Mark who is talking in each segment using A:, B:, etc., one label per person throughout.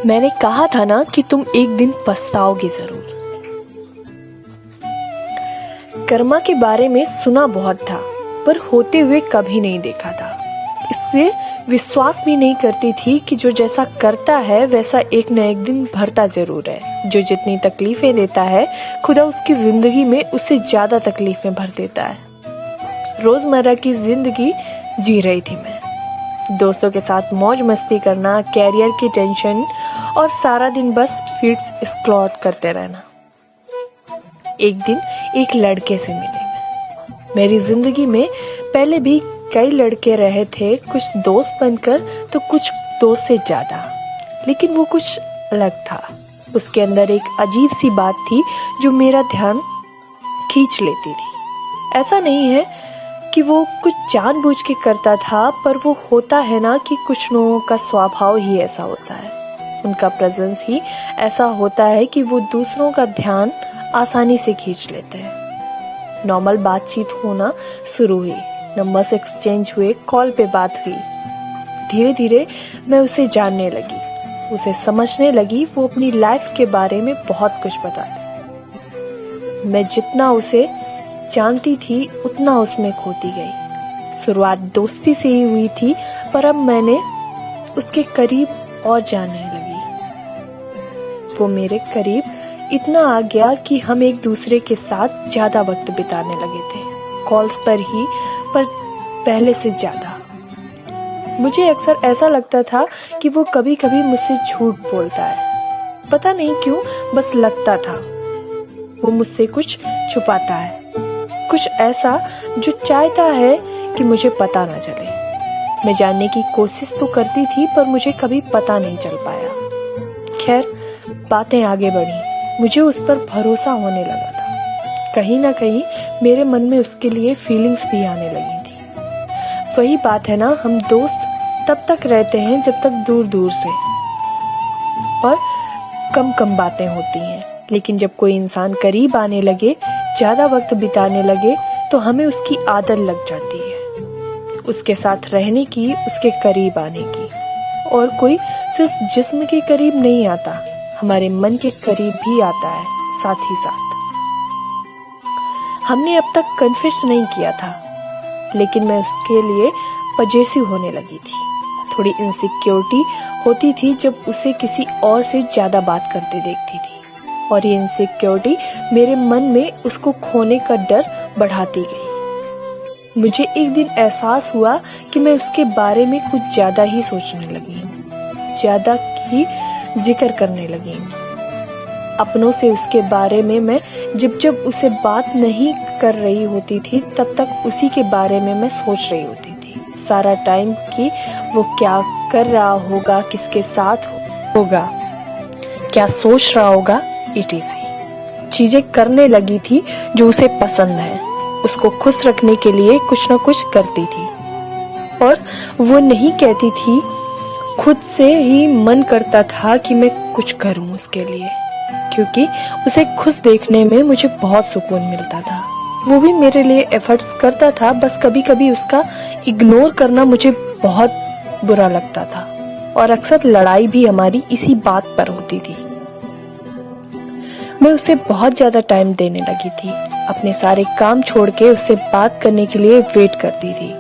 A: मैंने कहा था ना कि तुम एक दिन पछताओगे जरूर। कर्मा के बारे में सुना बहुत था, पर होते हुए कभी नहीं देखा था। इससे विश्वास भी नहीं करती थी कि जो जैसा करता है वैसा एक न एक दिन भरता जरूर है। जो जितनी तकलीफें देता है, खुदा उसकी जिंदगी में उससे ज्यादा तकलीफें भर देता है। रोजमर्रा की जिंदगी जी रही थी मैं, दोस्तों के साथ मौज मस्ती करना, कैरियर की टेंशन और सारा दिन बस फीड्स स्क्रॉल करते रहना। एक दिन एक लड़के से मिले मैं। मेरी जिंदगी में पहले भी कई लड़के रहे थे, कुछ दोस्त बनकर तो कुछ दोस्त से ज्यादा, लेकिन वो कुछ अलग था। उसके अंदर एक अजीब सी बात थी जो मेरा ध्यान खींच लेती थी। ऐसा नहीं है कि वो कुछ जानबूझ के करता था, पर वो होता है ना कि कुछ लोगों का स्वभाव ही ऐसा होता है, उनका प्रेजेंस ही ऐसा होता है कि वो दूसरों का ध्यान आसानी से खींच लेते हैं। नॉर्मल बातचीत होना शुरू हुई, नंबर्स एक्सचेंज हुए, कॉल पे बात हुई। धीरे धीरे मैं उसे जानने लगी, उसे समझने लगी। वो अपनी लाइफ के बारे में बहुत कुछ बताती। मैं जितना उसे जानती थी उतना उसमें खोती गई। शुरुआत दोस्ती से ही हुई थी, पर अब मैंने उसके करीब और जानने लगी। वो मेरे करीब इतना आ गया कि हम एक दूसरे के साथ ज्यादा वक्त बिताने लगे थे, कॉल्स पर ही, पर पहले से ज्यादा। मुझे अक्सर ऐसा लगता था कि वो कभी कभी मुझसे झूठ बोलता है, पता नहीं क्यों, बस लगता था। वो मुझसे कुछ छुपाता है, कुछ ऐसा जो चाहता है कि मुझे पता ना चले। मैं जानने की कोशिश तो करती थी, पर मुझे कभी पता नहीं चल पाया। खैर, बातें आगे बढ़ी, मुझे उस पर भरोसा होने लगा था। कहीं ना कहीं मेरे मन में उसके लिए फीलिंग्स भी आने लगी थी। वही बात है ना, हम दोस्त तब तक रहते हैं जब तक दूर दूर से और कम कम बातें होती हैं, लेकिन जब कोई इंसान करीब आने लगे, ज्यादा वक्त बिताने लगे, तो हमें उसकी आदत लग जाती है, उसके साथ रहने की, उसके करीब आने की। और कोई सिर्फ जिस्म के करीब नहीं आता, हमारे मन के करीब भी आता है साथ ही साथ। हमने अब तक कन्फेस नहीं किया था, लेकिन मैं उसके लिए पजेसिव होने लगी थी। थोड़ी इनसिक्योरिटी होती थी जब उसे किसी और से ज्यादा बात करते देखती थी, और ये इनसिक्योरिटी मेरे मन में उसको खोने का डर बढ़ाती गई। मुझे एक दिन एहसास हुआ कि मैं उसके बारे में कुछ ज्यादा ही सोचने लगी हूँ, ज्यादा ही जिक्र करने लगी हूँ अपनों से। उसके बारे में मैं जब जब उसे बात नहीं कर रही होती थी, तब तक उसी के बारे में मैं सोच रही होती थी सारा टाइम कि वो क्या कर रहा होगा, किसके साथ होगा, क्या सोच रहा होगा, etc। चीजें करने लगी थी जो उसे पसंद है, उसको खुश रखने के लिए कुछ ना कुछ करती थी। और वो नहीं कहती थी, खुद से ही मन करता था कि मैं कुछ करूं उसके लिए, क्योंकि उसे खुश देखने में मुझे बहुत सुकून मिलता था। वो भी मेरे लिए एफर्ट्स करता था, बस कभी कभी उसका इग्नोर करना मुझे बहुत बुरा लगता था, और अक्सर लड़ाई भी हमारी इसी बात पर होती थी। मैं उसे बहुत ज्यादा टाइम देने लगी थी, अपने सारे काम छोड़ के उससे बात करने के लिए वेट करती थी।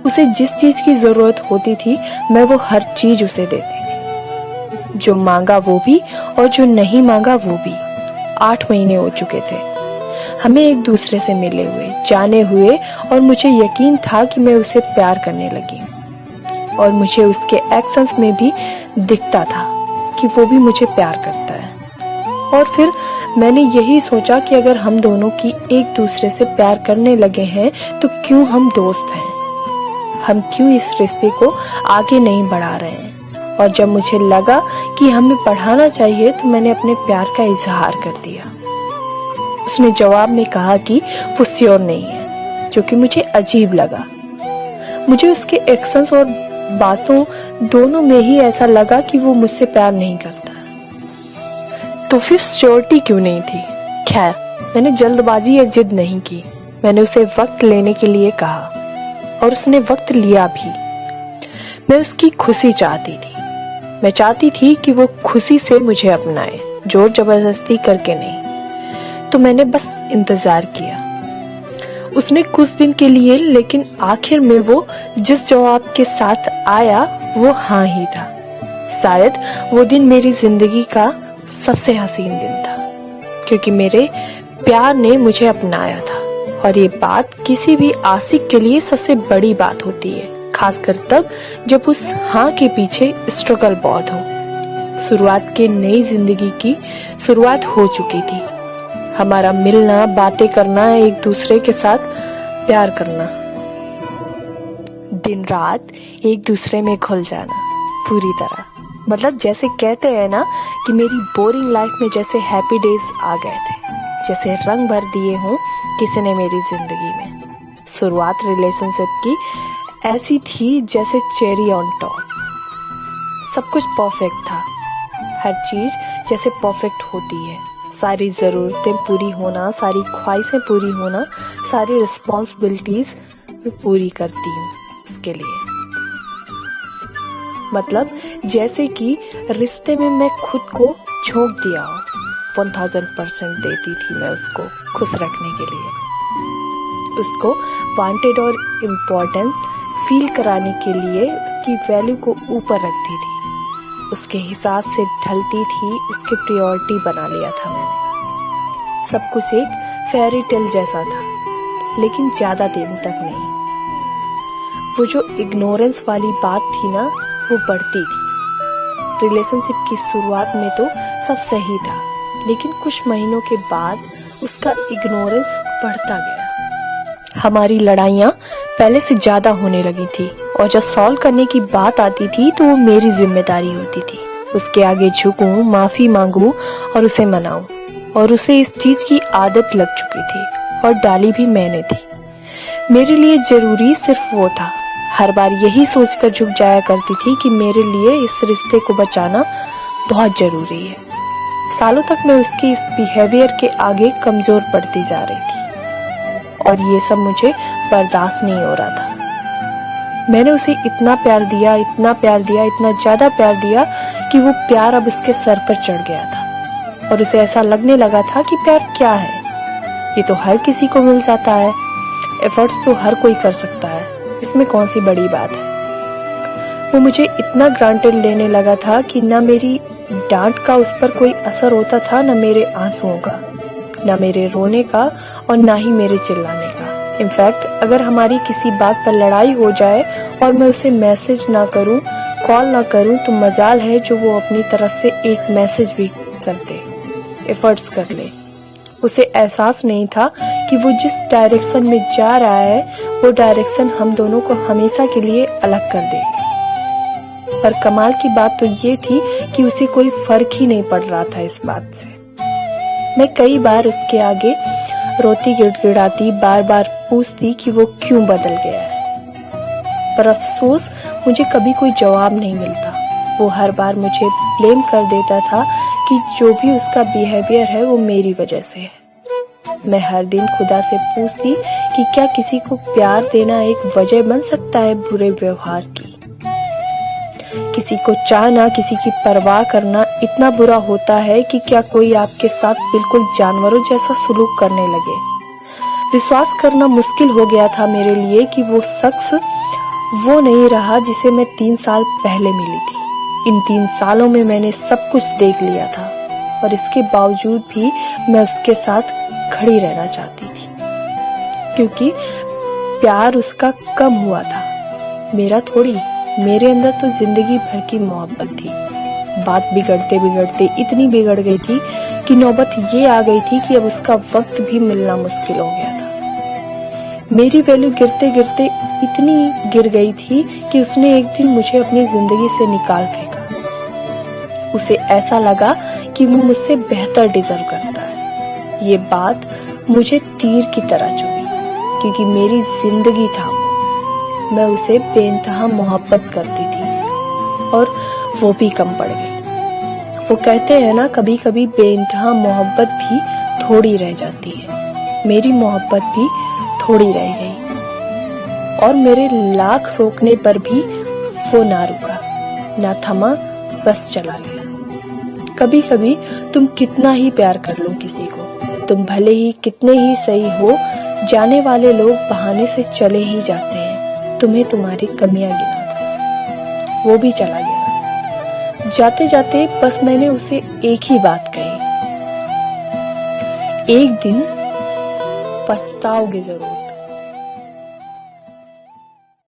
A: उसे जिस चीज की जरूरत होती थी, मैं वो हर चीज उसे देती थी, जो मांगा वो भी और जो नहीं मांगा वो भी। 8 महीने हो चुके थे हमें एक दूसरे से मिले हुए, जाने हुए, और मुझे यकीन था कि मैं उसे प्यार करने लगी, और मुझे उसके एक्शंस में भी दिखता था कि वो भी मुझे प्यार करता है। और फिर मैंने यही सोचा कि अगर हम दोनों की एक दूसरे से प्यार करने लगे हैं, तो क्यों हम दोस्त हैं, हम क्यों इस रिश्ते को आगे नहीं बढ़ा रहे हैं। और जब मुझे लगा कि हमें बढ़ाना चाहिए, तो मैंने अपने प्यार का इजहार कर दिया। उसने जवाब में कहा कि वो श्योर नहीं है, जो कि मुझे अजीब लगा। मुझे उसके एक्शंस और बातों दोनों में ही ऐसा लगा कि वो मुझसे प्यार नहीं करता। तो फिर श्योरिटी क्यों नहीं थी? खैर, मैंने जल्दबाजी या जिद नहीं की, मैंने उसे वक्त लेने के लिए कहा, और उसने वक्त लिया भी। मैं उसकी खुशी चाहती थी, मैं चाहती थी कि वो खुशी से मुझे अपनाए, जोर जबरदस्ती करके नहीं। तो मैंने बस इंतजार किया। उसने कुछ दिन के लिए, लेकिन आखिर में वो जिस जवाब के साथ आया वो हाँ ही था। शायद वो दिन मेरी जिंदगी का सबसे हसीन दिन था, क्योंकि मेरे प्यार ने मुझे अपनाया था। और ये बात किसी भी आशिक के लिए सबसे बड़ी बात होती है, खासकर तब जब उस हाँ के पीछे स्ट्रगल बहुत हो। शुरुआत के नई जिंदगी की शुरुआत हो चुकी थी। हमारा मिलना, बातें करना, एक दूसरे के साथ प्यार करना, दिन रात एक दूसरे में घुल जाना पूरी तरह। मतलब जैसे कहते हैं ना कि मेरी बोरिंग लाइफ में जैसे हैप्पी डेज आ गए थे, जैसे रंग भर दिए हों किसी ने मेरी जिंदगी में। शुरुआत रिलेशनशिप की ऐसी थी जैसे चेरी ऑन टॉप। सब कुछ परफेक्ट था, हर चीज जैसे परफेक्ट होती है। सारी ज़रूरतें पूरी होना, सारी ख्वाहिशें पूरी होना, सारी रिस्पॉन्सिबिलिटीज पूरी करती हूँ उसके लिए। मतलब जैसे कि रिश्ते में मैं खुद को झोंक दिया हूँ। 1000% देती थी मैं उसको खुश रखने के लिए, उसको वांटेड और इम्पोर्टेंस फील कराने के लिए उसकी वैल्यू को ऊपर रखती थी, उसके हिसाब से ढलती थी, उसकी प्रायोरिटी बना लिया था मैंने। सब कुछ एक फेयरी टेल जैसा था, लेकिन ज्यादा दिन तक नहीं। वो जो इग्नोरेंस वाली बात थी ना, वो बढ़ती थी। रिलेशनशिप की शुरुआत में तो सब सही था, लेकिन कुछ महीनों के बाद उसका इग्नोरेंस बढ़ता गया। हमारी लड़ाइयाँ पहले से ज्यादा होने लगी थी, और जब सॉल्व करने की बात आती थी तो वो मेरी जिम्मेदारी होती थी। उसके आगे झुकूं, माफी मांगूं और उसे मनाऊं। और उसे इस चीज की आदत लग चुकी थी, और डाली भी मैंने थी। मेरे लिए जरूरी सिर्फ वो था। हर बार यही सोचकर झुक जाया करती थी कि मेरे लिए इस रिश्ते को बचाना बहुत जरूरी है। सालों तक मैं उसके इस बिहेवियर के आगे कमजोर पड़ती जा रही थी, और ये सब मुझे बर्दाश्त नहीं हो रहा था। मैंने उसे इतना प्यार दिया, इतना प्यार दिया, इतना ज्यादा प्यार दिया कि वो प्यार अब उसके सर पर चढ़ गया था, और उसे ऐसा लगने लगा था कि प्यार क्या है, ये तो हर किसी को मिल जाता है, एफर्ट्स तो हर कोई कर सकता है, इसमें कौन सी बड़ी बात है। वो मुझे इतना ग्रांटेड लेने लगा था कि ना मेरी डांट का उस पर कोई असर होता था, ना मेरे आंसुओं का, ना मेरे रोने का, और ना ही मेरे चिल्लाने का। इनफैक्ट अगर हमारी किसी बात पर लड़ाई हो जाए और मैं उसे मैसेज ना करूं, कॉल ना करूं, तो मजाल है जो वो अपनी तरफ से एक मैसेज भी कर दे, एफर्ट्स कर ले। उसे एहसास नहीं था कि वो जिस डायरेक्शन में जा रहा है वो डायरेक्शन हम दोनों को हमेशा के लिए अलग कर देगी। पर कमाल की बात तो ये थी कि उसे कोई फर्क ही नहीं पड़ रहा था इस बात से। मैं कई बार उसके आगे रोती गिड़गिड़ाती, बार बार पूछती कि वो क्यों बदल गया है, पर अफसोस मुझे कभी कोई जवाब नहीं मिलता। वो हर बार मुझे ब्लेम कर देता था कि जो भी उसका बिहेवियर है वो मेरी वजह से है। मैं हर दिन खुदा से पूछती कि क्या किसी को प्यार देना एक वजह बन सकता है बुरे व्यवहार की। किसी को चाहना, किसी की परवाह करना इतना बुरा होता है कि क्या कोई आपके साथ बिल्कुल जानवरों जैसा सलूक करने लगे। विश्वास करना मुश्किल हो गया था मेरे लिए कि वो शख्स वो नहीं रहा जिसे मैं 3 साल पहले मिली थी। इन 3 सालों में मैंने सब कुछ देख लिया था, और इसके बावजूद भी मैं उसके साथ खड़ी रहना चाहती थी, क्योंकि प्यार उसका कम हुआ था, मेरा थोड़ी। मेरे अंदर तो जिंदगी भर की मोहब्बत थी। बात बिगड़ते बिगड़ते इतनी बिगड़ गई थी कि नौबत ये आ गई थी कि अब उसका वक्त भी मिलना मुश्किल हो गया था। मेरी वैल्यू गिरते गिरते इतनी गिर गई थी कि उसने एक दिन मुझे अपनी जिंदगी से निकाल फेंका। उसे ऐसा लगा कि वो मुझसे बेहतर डिजर्व करता है। ये बात मुझे तीर की तरह चुभी, क्योंकि मेरी जिंदगी था वो। मैं उसे बेइंतहा मोहब्बत करती थी, और वो भी कम पड़ गई। वो कहते हैं ना, कभी कभी बेइंतहा मोहब्बत भी थोड़ी रह जाती है। मेरी मोहब्बत भी थोड़ी रह गई, और मेरे लाख रोकने पर भी वो ना रुका, ना थमा बस चला गया। कभी कभी तुम कितना ही प्यार कर लो किसी को, तुम भले ही कितने ही सही हो, जाने वाले लोग बहाने से चले ही जाते हैं तुम्हें तुम्हारी कमियां गिनाकर। वो भी चला गया। जाते जाते बस मैंने उसे एक ही बात कही, एक दिन पछताओगे जरूर।